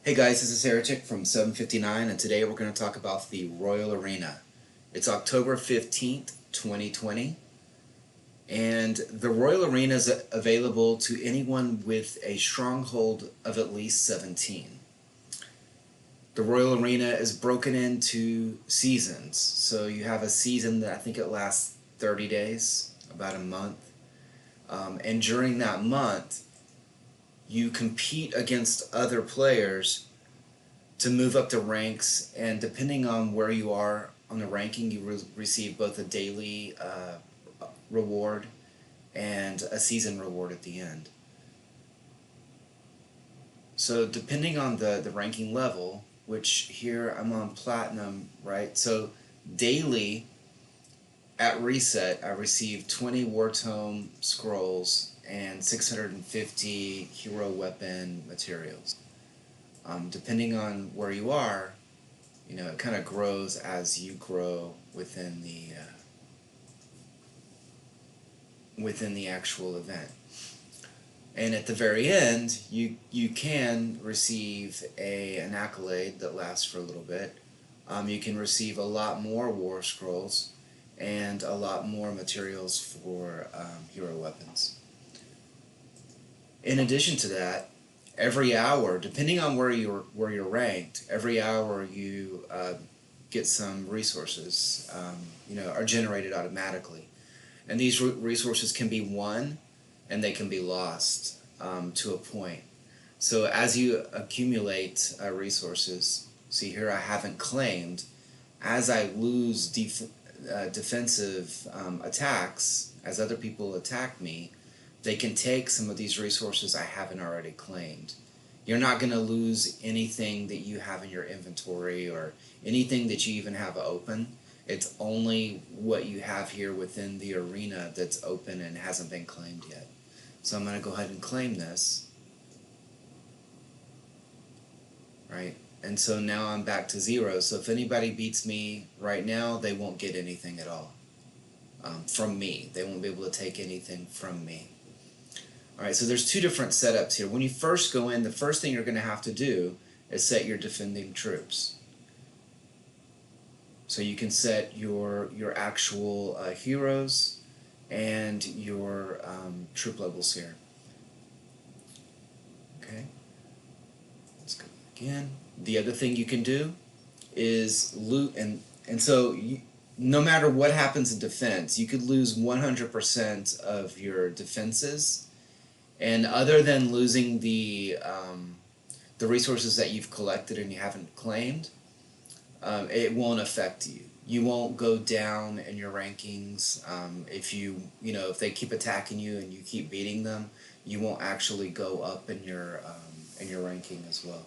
Hey guys, this is Heretic from 759, and today we're going to talk about the Royal Arena. It's October 15th, 2020, and the Royal Arena is available to anyone with a stronghold of at least 17. The Royal Arena is broken into seasons, so you have a season that I think it lasts 30 days, about a month, and during that month, you compete against other players to move up the ranks, and depending on where you are on the ranking, you receive both a daily reward and a season reward at the end. So depending on the ranking level, which here I'm on platinum, right? So daily at reset, I receive 20 War Tome scrolls and 650 hero weapon materials. Depending on where you are, it kind of grows as you grow within the actual event. And at the very end, you can receive an accolade that lasts for a little bit. You can receive a lot more war scrolls and a lot more materials for hero weapons. In addition to that, every hour, depending on where you're ranked, every hour you get some resources, are generated automatically, and these resources can be won, and they can be lost to a point. So as you accumulate resources, see here I haven't claimed. As I lose defensive attacks, as other people attack me, they can take some of these resources I haven't already claimed. You're not going to lose anything that you have in your inventory or anything that you even have open. It's only what you have here within the arena that's open and hasn't been claimed yet. So I'm going to go ahead and claim this. Right? And so now I'm back to 0. So if anybody beats me right now, they won't get anything at all from me. They won't be able to take anything from me. Alright, so there's two different setups here. When you first go in, the first thing you're going to have to do is set your defending troops. So you can set your actual heroes and your troop levels here. Okay, let's go again. The other thing you can do is loot, and so no matter what happens in defense, you could lose 100% of your defenses. And other than losing the resources that you've collected and you haven't claimed, it won't affect you. You won't go down in your rankings. If they keep attacking you and you keep beating them, you won't actually go up in your ranking as well.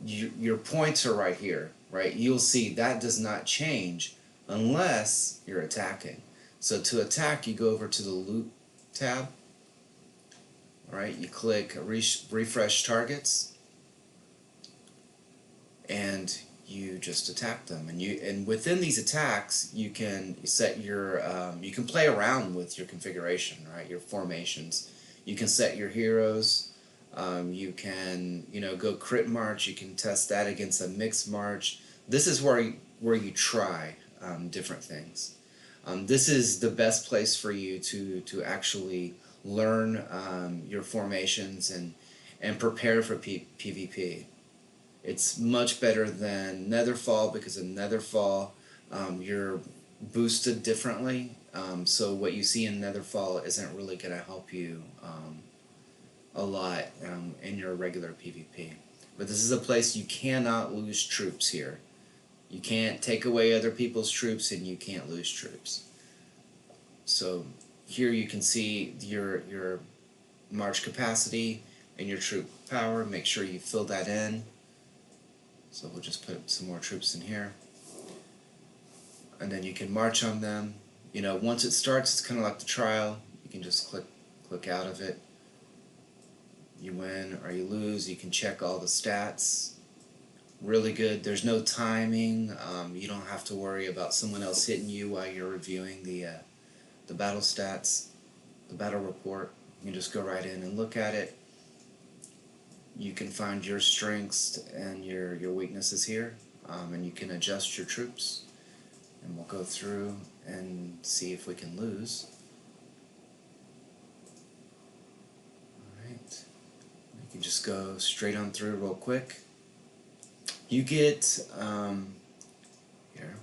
Your points are right here, right? You'll see that does not change unless you're attacking. So to attack, you go over to the loot tab. Alright, you click refresh targets, and you just attack them. And within these attacks, you can set your you can play around with your configuration, right? Your formations. You can set your heroes. You can go crit march. You can test that against a mixed march. This is where you try different things. This is the best place for you to actually learn your formations and prepare for PvP. It's much better than Netherfall, because in Netherfall you're boosted differently. So what you see in Netherfall isn't really going to help you a lot in your regular PvP. But this is a place you cannot lose troops here. You can't take away other people's troops, and you can't lose troops. So here you can see your march capacity and your troop power. Make sure you fill that in. So we'll just put some more troops in here. And then you can march on them. Once it starts, it's kind of like the trial. You can just click out of it. You win or you lose. You can check all the stats. Really good. There's no timing. You don't have to worry about someone else hitting you while you're reviewing the battle stats, the battle report. You can just go right in and look at it. you can find your strengths and your weaknesses here, and you can adjust your troops. And we'll go through and see if we can lose. Alright. You can just go straight on through real quick. You get, here.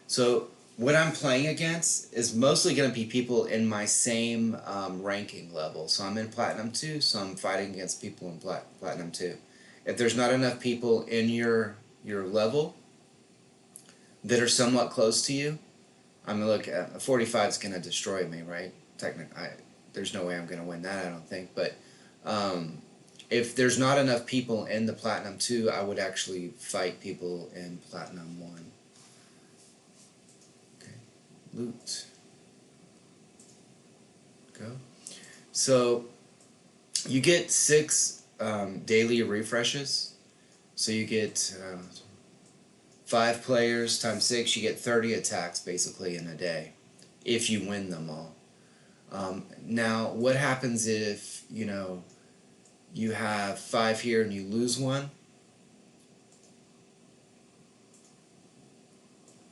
So what I'm playing against is mostly going to be people in my same ranking level. So I'm in Platinum 2, so I'm fighting against people in Platinum 2. If there's not enough people in your level that are somewhat close to you, I mean, look, a 45 is going to destroy me, right? Technically, there's no way I'm going to win that, I don't think. But if there's not enough people in the Platinum 2, I would actually fight people in Platinum 1. Okay, loot. Go. So you get 6 daily refreshes. So you get 5 players times 6, you get 30 attacks basically in a day, if you win them all. Now, what happens if, you have 5 here and you lose 1?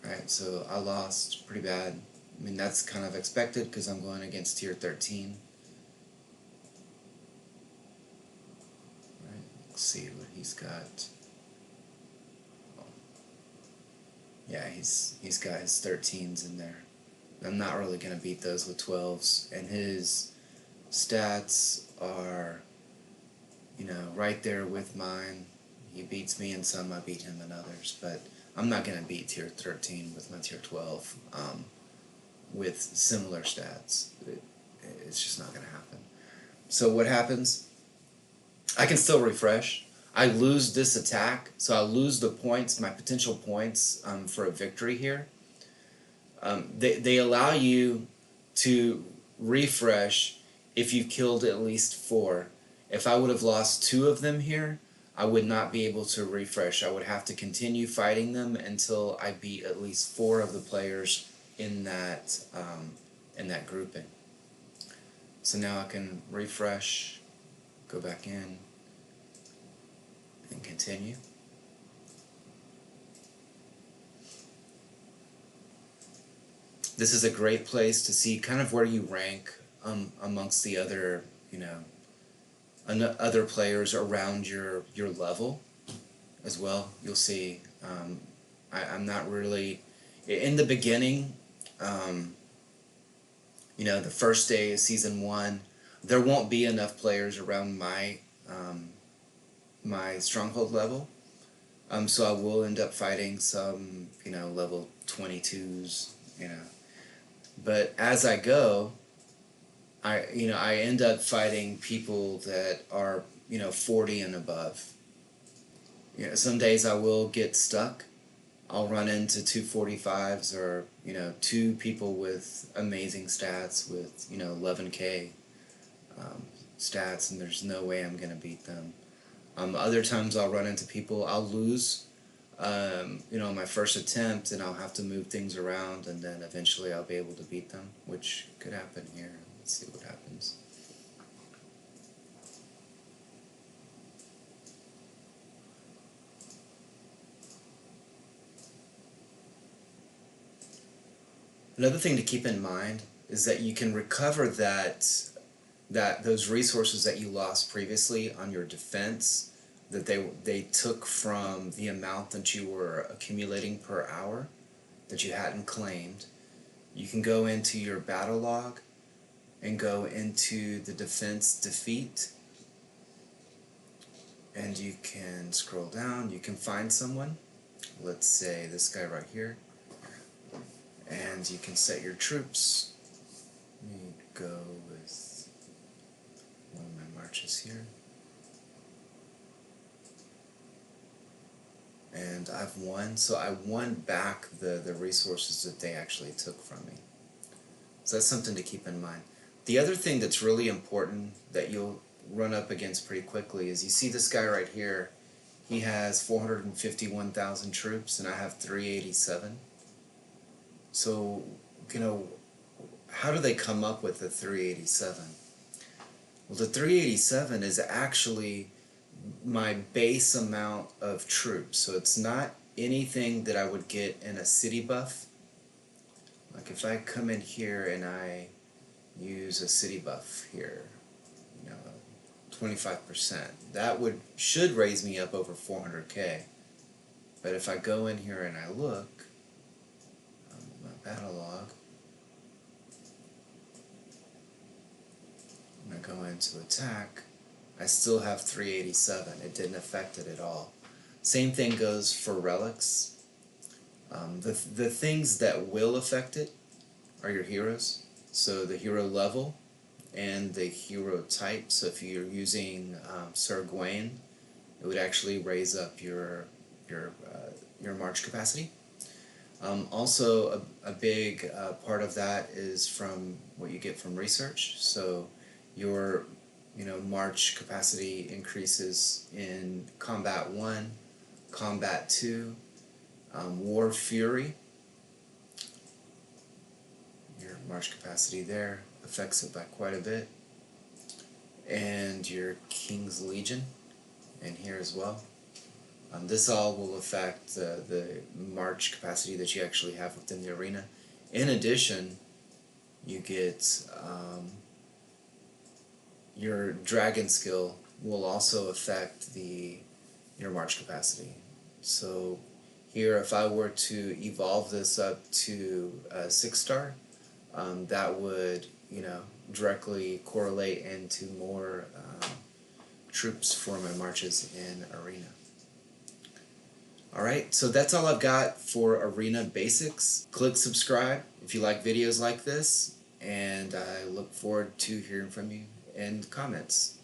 Right, so I lost pretty bad. I mean, that's kind of expected because I'm going against tier 13. Right, let's see what he's got. Yeah, he's got his 13s in there. I'm not really going to beat those with 12s. And his stats are, right there with mine. He beats me in some, I beat him in others. But I'm not going to beat tier 13 with my tier 12 with similar stats. It's just not going to happen. So what happens? I can still refresh. I lose this attack, so I lose the points, my potential points for a victory here. They allow you to refresh if you've killed at least 4. If I would have lost 2 of them here, I would not be able to refresh. I would have to continue fighting them until I beat at least 4 of the players in that grouping. So now I can refresh, go back in, and continue. This is a great place to see kind of where you rank amongst the other, other players around your level as well. You'll see I'm not really in the beginning. The first day of season 1, there won't be enough players around my my stronghold level. So I will end up fighting some, level 22s, But as I go, I end up fighting people that are, 40 and above. Some days I will get stuck. I'll run into 245s or, 2 people with amazing stats with, 11k stats, and there's no way I'm going to beat them. Other times I'll run into people, I'll lose, my first attempt, and I'll have to move things around, and then eventually I'll be able to beat them, which could happen here. Let's see what happens. Another thing to keep in mind is that you can recover those resources that you lost previously on your defense, that they took from the amount that you were accumulating per hour that you hadn't claimed. You can go into your battle log and go into the defense defeat, and you can scroll down. You can find someone, let's say this guy right here, and you can set your troops. Let me go with one of my marches here. And I've won, so I won back the resources that they actually took from me. So that's something to keep in mind. The other thing that's really important that you'll run up against pretty quickly is you see this guy right here. He has 451,000 troops and I have 387. So, how do they come up with the 387? Well, the 387 is actually my base amount of troops. So it's not anything that I would get in a city buff. Like if I come in here and I use a city buff here, 25%, that should raise me up over 400k. But if I go in here and I look, my battle log, when I go into attack, I still have 387. It didn't affect it at all. Same thing goes for relics. The things that will affect it are your heroes. So the hero level and the hero type. So if you're using Sir Gawain, it would actually raise up your march capacity. Also, a big part of that is from what you get from research. So your march capacity increases in Combat 1, Combat 2, War Fury. Your march capacity there affects it by quite a bit. And your King's Legion in here as well. This all will affect the march capacity that you actually have within the arena. In addition, you get your dragon skill will also affect your march capacity. So here, if I were to evolve this up to 6-star, that would directly correlate into more troops for my marches in arena. Alright, so that's all I've got for Arena Basics. Click subscribe if you like videos like this, and I look forward to hearing from you in comments.